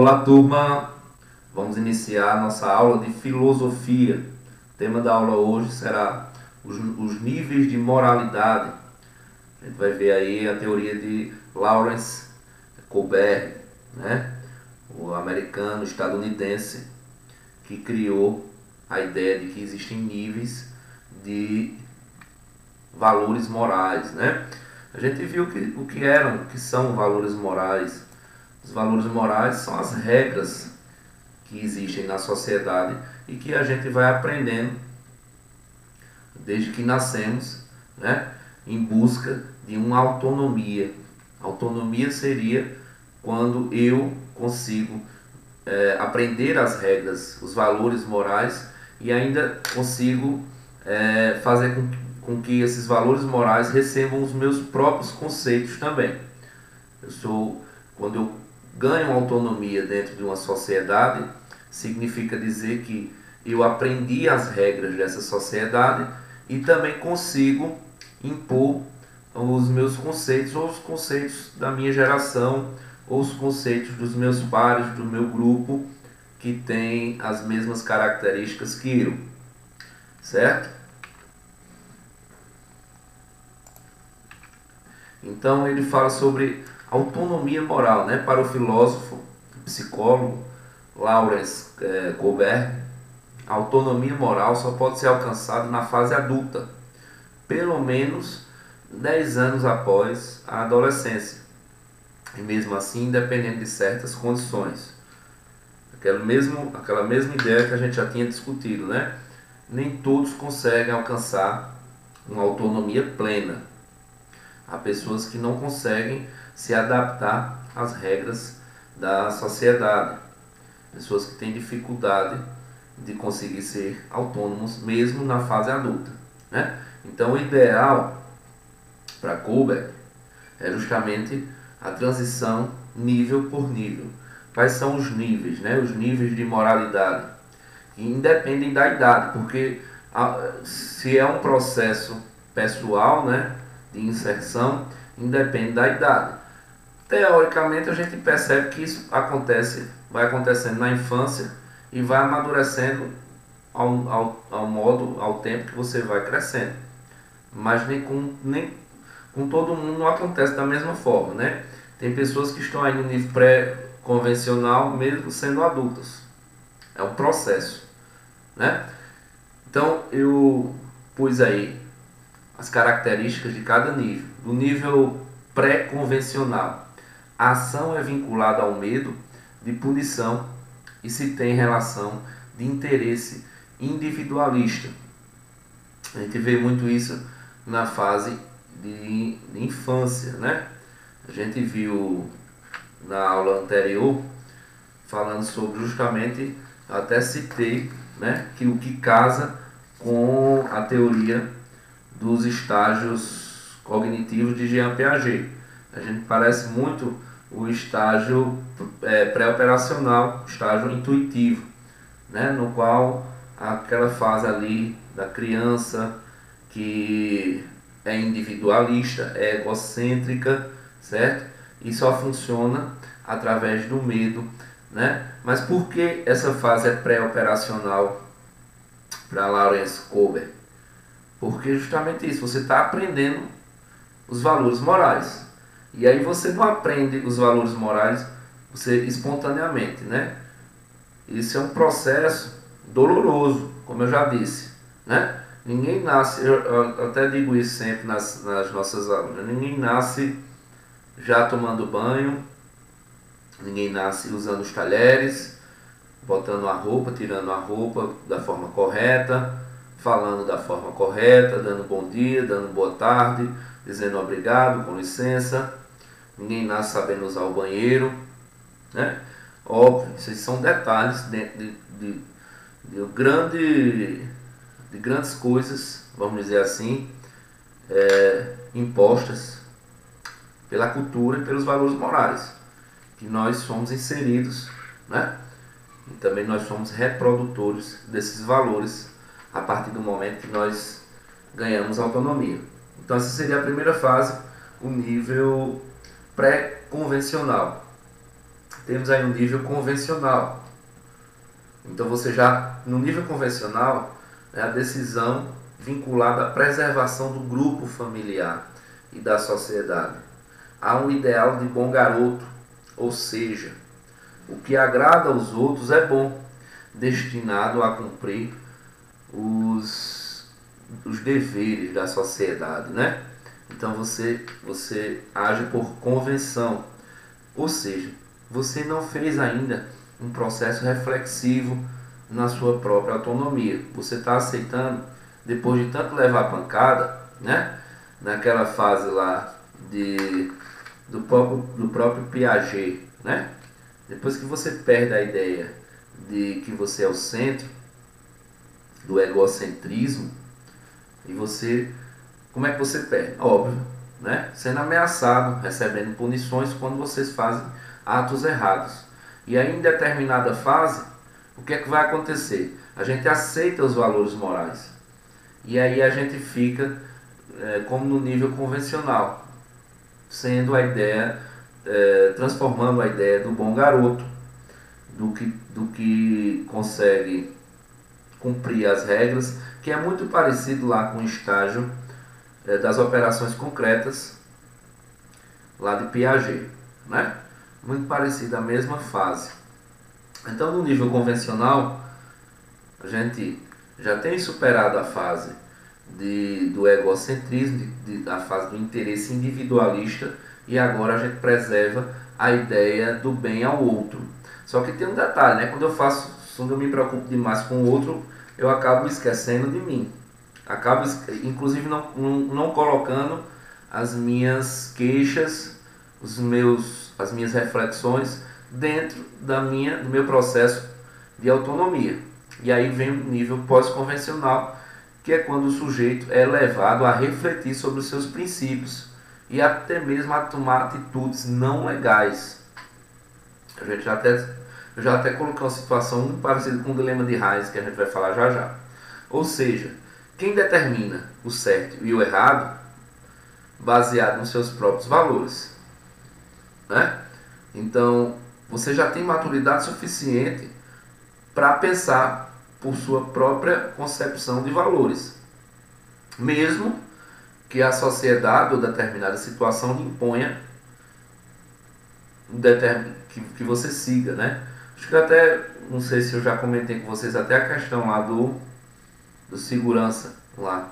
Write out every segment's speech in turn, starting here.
Olá, turma! Vamos iniciar a nossa aula de filosofia. O tema da aula hoje será os níveis de moralidade. A gente vai ver aí a teoria de Lawrence Kohlberg, né? O americano estadunidense que criou a ideia de que existem níveis de valores morais, né? A gente viu o que são valores morais. Os valores morais são as regras que existem na sociedade e que a gente vai aprendendo desde que nascemos, né, em busca de uma autonomia. Autonomia seria quando eu consigo aprender as regras, os valores morais e ainda consigo fazer com que esses valores morais recebam os meus próprios conceitos também. Quando eu ganho autonomia dentro de uma sociedade, significa dizer que eu aprendi as regras dessa sociedade e também consigo impor os meus conceitos, ou os conceitos da minha geração, ou os conceitos dos meus pares, do meu grupo, que tem as mesmas características que eu, certo? Então ele fala sobre autonomia moral, né? Para o filósofo, psicólogo Lawrence Kohlberg, a autonomia moral só pode ser alcançada na fase adulta, pelo menos 10 anos após a adolescência, e mesmo assim dependendo de certas condições. Aquela mesma ideia que a gente já tinha discutido, né? Nem todos conseguem alcançar uma autonomia plena. Há pessoas que não conseguem se adaptar às regras da sociedade. Pessoas que têm dificuldade de conseguir ser autônomos mesmo na fase adulta, né? Então o ideal para Kohlberg é justamente a transição nível por nível. Quais são os níveis, né? Os níveis de moralidade. E independem da idade, porque se é um processo pessoal, né, de inserção, independe da idade. Teoricamente a gente percebe que isso vai acontecendo na infância e vai amadurecendo ao tempo que você vai crescendo. Mas nem com todo mundo não acontece da mesma forma, né? Tem pessoas que estão aí no nível pré-convencional mesmo sendo adultas. É um processo, né? Então eu pus aí as características de cada nível. Do nível pré-convencional, a ação é vinculada ao medo de punição e se tem relação de interesse individualista. A gente vê muito isso na fase de infância, né? A gente viu na aula anterior falando sobre justamente, até citei, né, que o que casa com a teoria dos estágios cognitivos de Jean Piaget. A gente parece muito o estágio pré-operacional, estágio intuitivo, né, no qual aquela fase ali da criança que é individualista, é egocêntrica, certo? E só funciona através do medo, né? Mas por que essa fase é pré-operacional para Lawrence Kohlberg? Porque justamente isso, você está aprendendo os valores morais. E aí você não aprende os valores morais você espontaneamente, né? Isso é um processo doloroso, como eu já disse, né? Ninguém nasce, eu até digo isso sempre nas nossas aulas, né? Ninguém nasce já tomando banho, ninguém nasce usando os talheres, botando a roupa, tirando a roupa da forma correta, falando da forma correta, dando bom dia, dando boa tarde, dizendo obrigado, com licença. Ninguém nasce sabendo usar o banheiro, né? Óbvio, esses são detalhes dentro de grandes coisas, vamos dizer assim, impostas pela cultura e pelos valores morais, que nós somos inseridos, né? E também nós somos reprodutores desses valores a partir do momento que nós ganhamos autonomia. Então essa seria a primeira fase, o nível pré-convencional. temos aí um nível convencional. Então você já, no nível convencional, é a decisão vinculada à preservação do grupo familiar e da sociedade. Há um ideal de bom garoto, ou seja, o que agrada aos outros é bom, destinado a cumprir os deveres da sociedade, né? Então você age por convenção, ou seja, você não fez ainda um processo reflexivo na sua própria autonomia. Você está aceitando, depois de tanto levar pancada, né? Naquela fase lá do próprio Piaget, né? Depois que você perde a ideia de que você é o centro, do egocentrismo, e você, como é que você perde? Óbvio, né? Sendo ameaçado, recebendo punições quando vocês fazem atos errados. E aí, em determinada fase, o que é que vai acontecer? A gente aceita os valores morais. E aí a gente fica como no nível convencional, sendo a ideia, transformando a ideia do bom garoto, do que consegue cumprir as regras, que é muito parecido lá com o estágio das operações concretas lá de Piaget, né? Muito parecido, a mesma fase. Então, no nível convencional, a gente já tem superado a fase do egocentrismo, a fase do interesse individualista, e agora a gente preserva a ideia do bem ao outro. Só que tem um detalhe, né? Quando eu me preocupo demais com o outro, eu acabo me esquecendo de mim. Acabo, inclusive, não colocando as minhas queixas, as minhas reflexões dentro do meu processo de autonomia. E aí vem o nível pós-convencional, que é quando o sujeito é levado a refletir sobre os seus princípios e até mesmo a tomar atitudes não legais. Eu já até coloquei uma situação muito parecida com o dilema de Reis, que a gente vai falar já já. Ou seja, quem determina o certo e o errado baseado nos seus próprios valores, né? Então, você já tem maturidade suficiente para pensar por sua própria concepção de valores, mesmo que a sociedade ou determinada situação lhe imponha que você siga, né? Acho que até, não sei se eu já comentei com vocês, até a questão lá do segurança lá,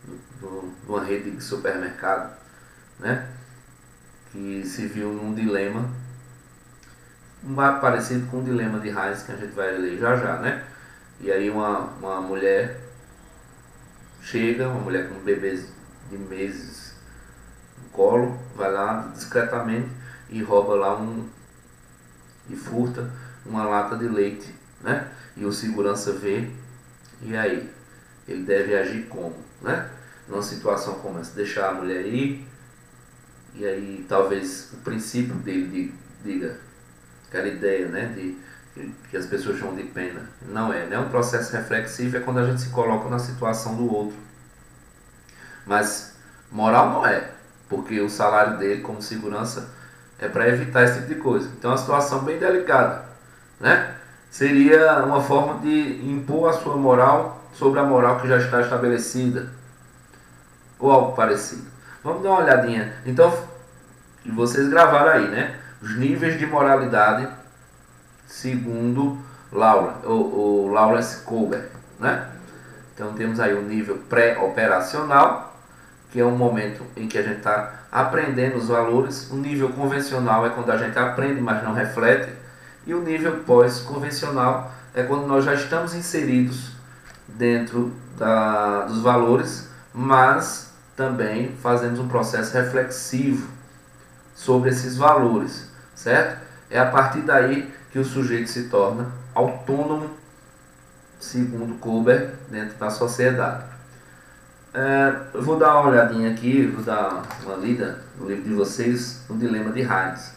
de uma rede de supermercado, né? Que se viu num dilema parecido com o dilema de Reis, que a gente vai ler já já, né? E aí uma mulher chega, uma mulher com bebês de meses no colo, vai lá discretamente e rouba lá e furta uma lata de leite, né? E o segurança vê, e aí? Ele deve agir como, né? Numa situação como essa, deixar a mulher ir, e aí talvez o princípio dele diga, aquela ideia, né, que as pessoas chamam de pena. Não é, né? Um processo reflexivo é quando a gente se coloca na situação do outro. Mas moral não é, porque o salário dele como segurança é para evitar esse tipo de coisa. Então é uma situação bem delicada, né? Seria uma forma de impor a sua moral sobre a moral que já está estabelecida, ou algo parecido. Vamos dar uma olhadinha. Então, vocês gravaram aí, né? Os níveis de moralidade segundo o Lawrence Kohlberg, né? Então temos aí o nível pré-operacional, que é um momento em que a gente está aprendendo os valores. O nível convencional é quando a gente aprende, mas não reflete. E o nível pós-convencional é quando nós já estamos inseridos dentro dos valores, mas também fazemos um processo reflexivo sobre esses valores, certo? É a partir daí que o sujeito se torna autônomo, segundo Kohlberg, dentro da sociedade. Eu vou dar uma olhadinha aqui, vou dar uma lida no livro de vocês, no Dilema de Reis,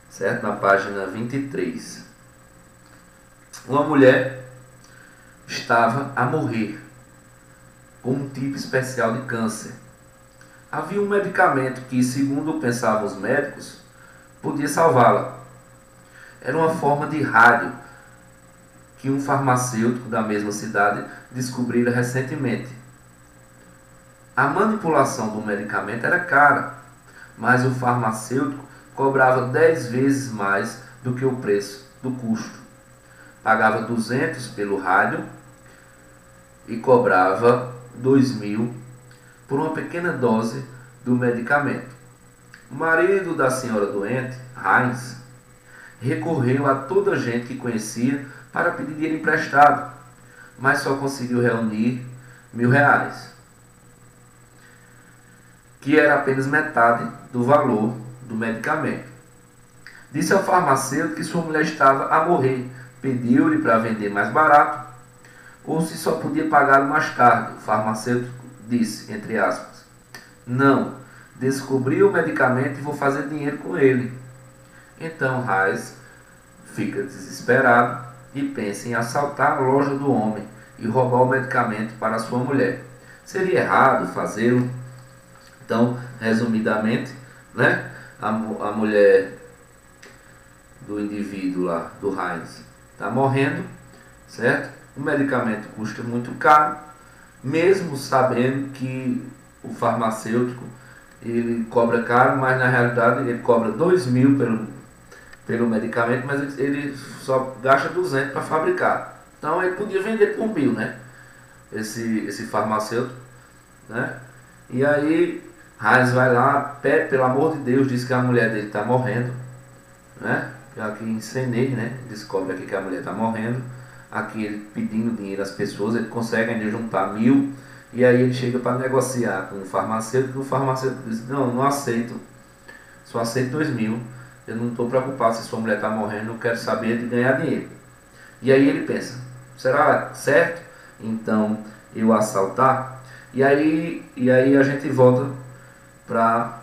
certo? Na página 23. Uma mulher estava a morrer com um tipo especial de câncer. Havia um medicamento que, segundo pensavam os médicos, podia salvá-la. era uma forma de rádio que um farmacêutico da mesma cidade descobrira recentemente. A manipulação do medicamento era cara, mas o farmacêutico cobrava 10 vezes mais do que o preço do custo. Pagava 200 pelo rádio e cobrava 2.000 por uma pequena dose do medicamento. O marido da senhora doente, Heinz, recorreu a toda a gente que conhecia para pedir dinheiro emprestado, mas só conseguiu reunir R$1.000, que era apenas metade do valor do medicamento. Disse ao farmacêutico que sua mulher estava a morrer, pediu-lhe para vender mais barato, ou se só podia pagá-lo mais tarde. O farmacêutico disse, entre aspas, não, descobri o medicamento e vou fazer dinheiro com ele. Então Reis fica desesperado e pensa em assaltar a loja do homem e roubar o medicamento para sua mulher. Seria errado fazê-lo? Então, resumidamente, né, a mulher do indivíduo lá, do Heinz, está morrendo, certo? O medicamento custa muito caro, mesmo sabendo que o farmacêutico ele cobra caro, mas na realidade ele cobra 2.000 pelo medicamento, mas ele só gasta 200 para fabricar. Então ele podia vender por 1.000, né? Esse farmacêutico, né? E aí Heinz vai lá, pede, pelo amor de Deus, diz que a mulher dele está morrendo, né? Aqui encenei, né? Descobre aqui que a mulher está morrendo. Aqui ele pedindo dinheiro às pessoas, ele consegue ainda juntar 1.000, e aí ele chega para negociar com o farmacêutico diz, não aceito, só aceito 2.000, eu não estou preocupado se sua mulher está morrendo, eu quero saber de ganhar dinheiro. E aí ele pensa, será certo então eu assaltar? E aí a gente volta para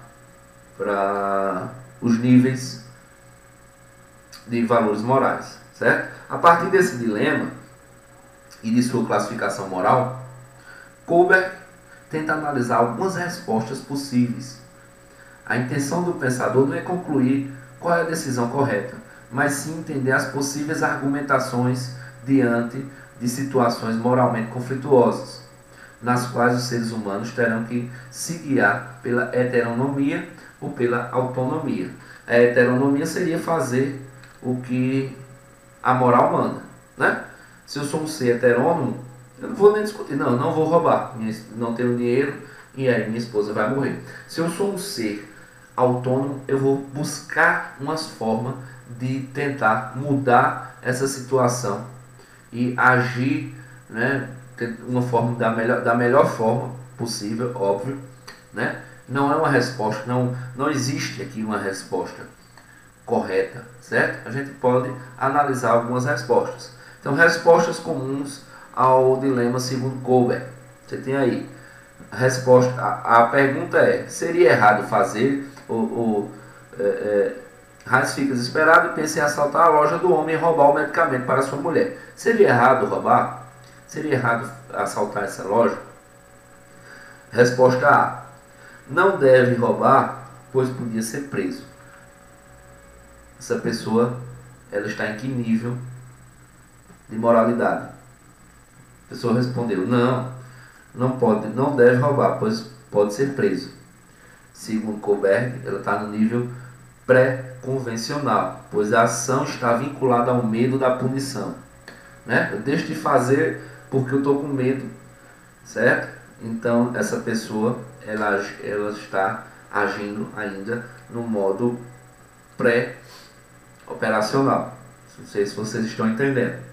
os níveis de valores morais, certo? A partir desse dilema e de sua classificação moral, Kohlberg tenta analisar algumas respostas possíveis. A intenção do pensador não é concluir qual é a decisão correta, mas sim entender as possíveis argumentações diante de situações moralmente conflituosas, nas quais os seres humanos terão que se guiar pela heteronomia ou pela autonomia. A heteronomia seria fazer o que a moral manda, né? Se eu sou um ser heterônomo, eu não vou nem discutir, não vou roubar, não tenho dinheiro e aí minha esposa vai morrer. Se eu sou um ser autônomo, eu vou buscar umas formas de tentar mudar essa situação e agir, né, uma forma da melhor forma possível, óbvio, né? Não é uma resposta, não existe aqui uma resposta correta, certo? A gente pode analisar algumas respostas. Então, respostas comuns ao dilema segundo Kohlberg. Você tem aí a resposta. A pergunta é: seria errado fazer? Heinz fica desesperado e pensa em assaltar a loja do homem e roubar o medicamento para sua mulher. Seria errado roubar? Seria errado assaltar essa loja? Resposta A: não deve roubar, pois podia ser preso. Essa pessoa, ela está em que nível de moralidade? A pessoa respondeu, não pode, não deve roubar, pois pode ser preso. Segundo Kohlberg, ela está no nível pré-convencional, pois a ação está vinculada ao medo da punição, né? Eu deixo de fazer porque eu estou com medo, certo? Então essa pessoa, ela está agindo ainda no modo pré-operacional. Não sei se vocês estão entendendo.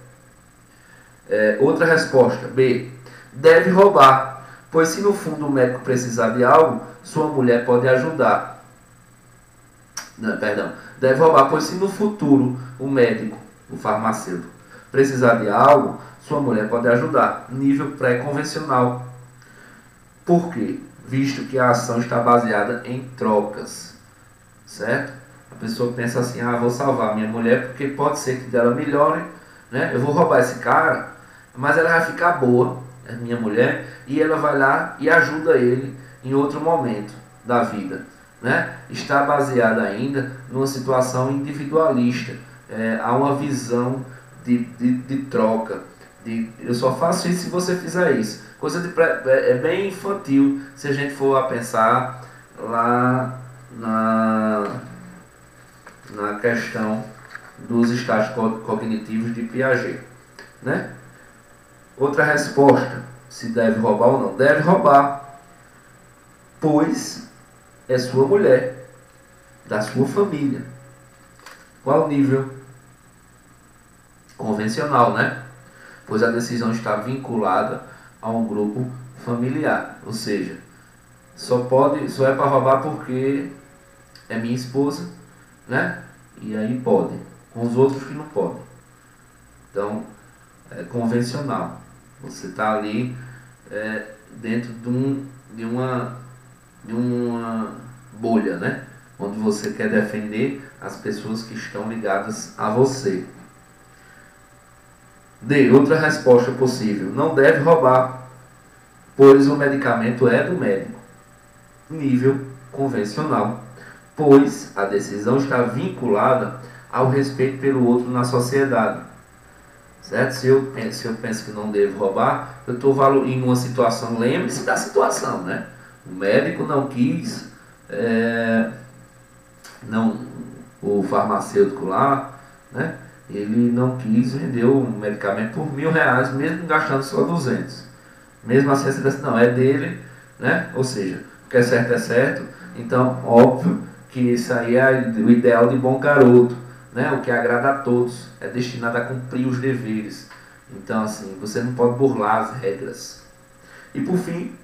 Outra resposta, B. Deve roubar, pois se no fundo o médico precisar de algo, sua mulher pode ajudar. Não, perdão. Deve roubar, pois se no futuro o médico, o farmacêutico, precisar de algo, sua mulher pode ajudar. Nível pré-convencional. Por quê? Visto que a ação está baseada em trocas, certo? A pessoa pensa assim, vou salvar minha mulher porque pode ser que dela melhore, né? Eu vou roubar esse cara, mas ela vai ficar boa, minha mulher, e ela vai lá e ajuda ele em outro momento da vida, né? Está baseada ainda numa situação individualista, há uma visão de troca. Eu só faço isso se você fizer isso. Coisa é bem infantil se a gente for a pensar lá na questão dos estágios cognitivos de Piaget, né? Outra resposta, se deve roubar ou não. Deve roubar, pois é sua mulher, da sua família. Qual o nível? Convencional, né? Pois a decisão está vinculada a um grupo familiar, ou seja, só é para roubar porque é minha esposa, né? E aí pode, com os outros que não podem. Então, é convencional. Você está ali dentro de uma bolha, né? Onde você quer defender as pessoas que estão ligadas a você. D. Outra resposta possível. Não deve roubar, pois o medicamento é do médico. Nível convencional, pois a decisão está vinculada ao respeito pelo outro na sociedade. Certo? Se eu penso que não devo roubar, eu estou em uma situação, lembre-se da situação, né? O médico não quis, o farmacêutico lá, né? Ele não quis vender o medicamento por R$1.000, mesmo gastando só 200. Mesmo assim, você diz, não, é dele, né? Ou seja, o que é certo, então, óbvio que isso aí é o ideal de bom garoto, né? O que agrada a todos, é destinado a cumprir os deveres. Então, assim, você não pode burlar as regras. E por fim,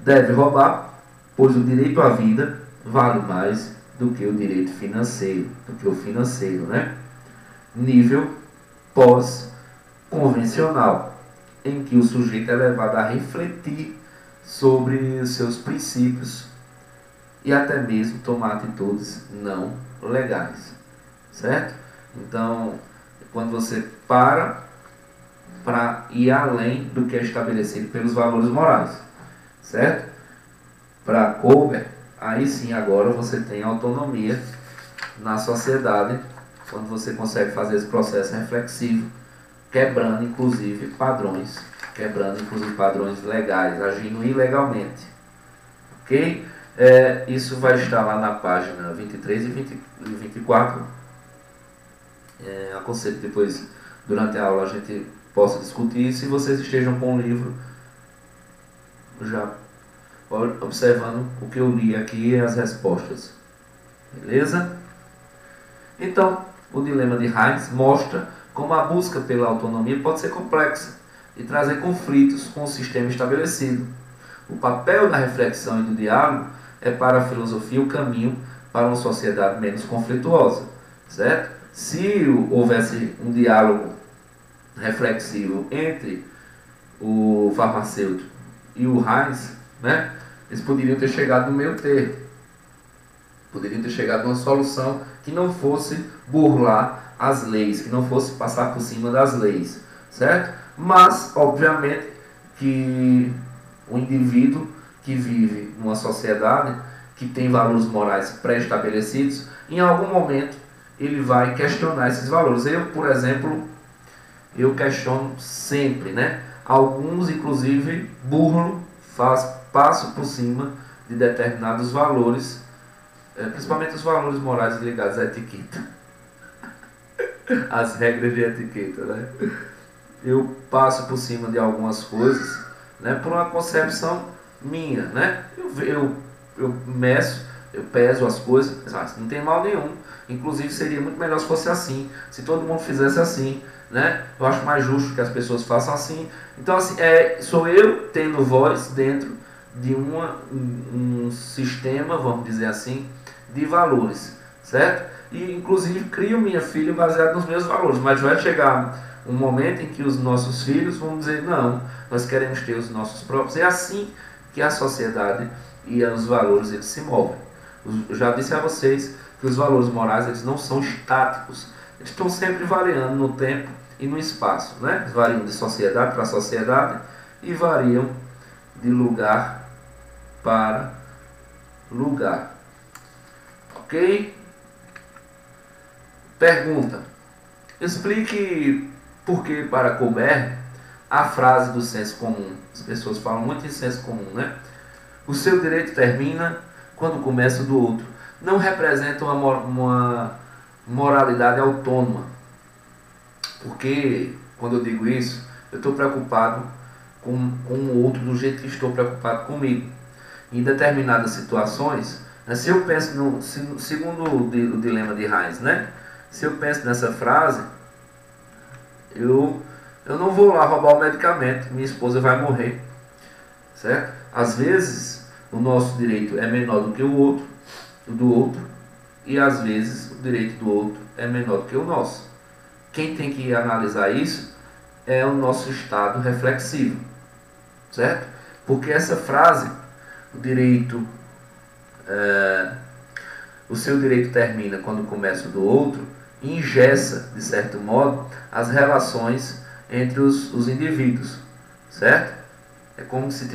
deve roubar, pois o direito à vida vale mais do que o direito financeiro, né? Nível pós-convencional, em que o sujeito é levado a refletir sobre os seus princípios e até mesmo tomar atitudes não legais, certo? Então, quando você para ir além do que é estabelecido pelos valores morais, certo? Para Kober, aí sim agora você tem autonomia na sociedade, quando você consegue fazer esse processo reflexivo, quebrando inclusive padrões legais, agindo ilegalmente. Ok? Isso vai estar lá na página 23 e 24. Aconselho que depois, durante a aula, a gente possa discutir. Se vocês estejam com o livro, já observando o que eu li aqui e as respostas. Beleza? Então, o dilema de Heinz mostra como a busca pela autonomia pode ser complexa e trazer conflitos com o sistema estabelecido. O papel da reflexão e do diálogo é para a filosofia o caminho para uma sociedade menos conflituosa, certo? Se houvesse um diálogo reflexivo entre o farmacêutico e o Heinz, né, eles poderiam ter chegado no meio termo. Poderiam ter chegado a uma solução que não fosse burlar as leis, que não fosse passar por cima das leis, certo? Mas, obviamente, que o indivíduo que vive numa sociedade que tem valores morais pré-estabelecidos, em algum momento ele vai questionar esses valores. Eu, por exemplo, eu questiono sempre, né? Alguns, inclusive, burlam, passo por cima de determinados valores, principalmente os valores morais ligados à etiqueta, as regras de etiqueta, né? Eu passo por cima de algumas coisas, né, por uma concepção minha, né? Eu meço, eu peso as coisas, não tem mal nenhum. Inclusive seria muito melhor se fosse assim, se todo mundo fizesse assim, né? Eu acho mais justo que as pessoas façam assim. Então, assim, sou eu tendo voz dentro de um sistema, vamos dizer assim, de valores, certo? E inclusive crio minha filha baseada nos meus valores, mas vai chegar um momento em que os nossos filhos vão dizer, não, nós queremos ter os nossos próprios. É assim que a sociedade e os valores eles se movem. Eu já disse a vocês que os valores morais eles não são estáticos, eles estão sempre variando no tempo e no espaço, né? Eles variam de sociedade para sociedade e variam de lugar para lugar. Ok? Pergunta: Explique por que para Colbert a frase do senso comum. As pessoas falam muito em senso comum, né? O seu direito termina quando começa o do outro. Não representa uma moralidade autônoma. Porque, quando eu digo isso, eu estou preocupado com o outro do jeito que estou preocupado comigo. Em determinadas situações, né, se eu penso, segundo o dilema de Heinz, né? Se eu penso nessa frase, eu não vou lá roubar o medicamento, minha esposa vai morrer, certo? Às vezes, o nosso direito é menor do que o do outro, e às vezes o direito do outro é menor do que o nosso. Quem tem que analisar isso é o nosso estado reflexivo, certo? Porque essa frase, o seu direito termina quando começa o do outro, engessa, de certo modo, as relações entre os indivíduos, certo? É como se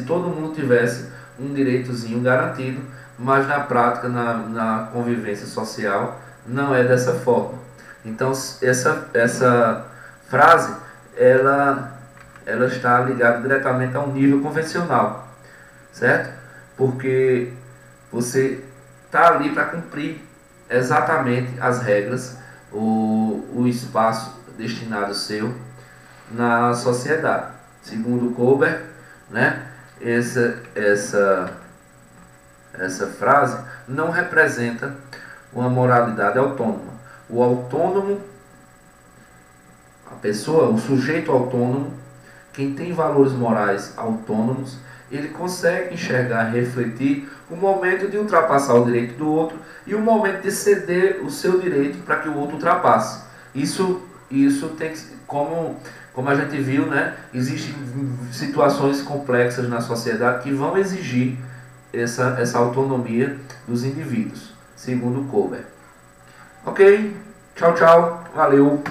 todo mundo tivesse um direitozinho garantido, mas na prática, na convivência social, não é dessa forma. Então, essa frase, ela está ligada diretamente a um nível convencional, certo? Porque você está ali para cumprir exatamente as regras, o espaço destinado seu na sociedade. Segundo Colbert, né, essa frase não representa uma moralidade autônoma. O autônomo, a pessoa, o sujeito autônomo, quem tem valores morais autônomos, ele consegue enxergar, refletir o momento de ultrapassar o direito do outro e o momento de ceder o seu direito para que o outro ultrapasse. Isso tem que, como a gente viu, né, existem situações complexas na sociedade que vão exigir essa autonomia dos indivíduos, segundo Colbert. Ok? Tchau, tchau. Valeu.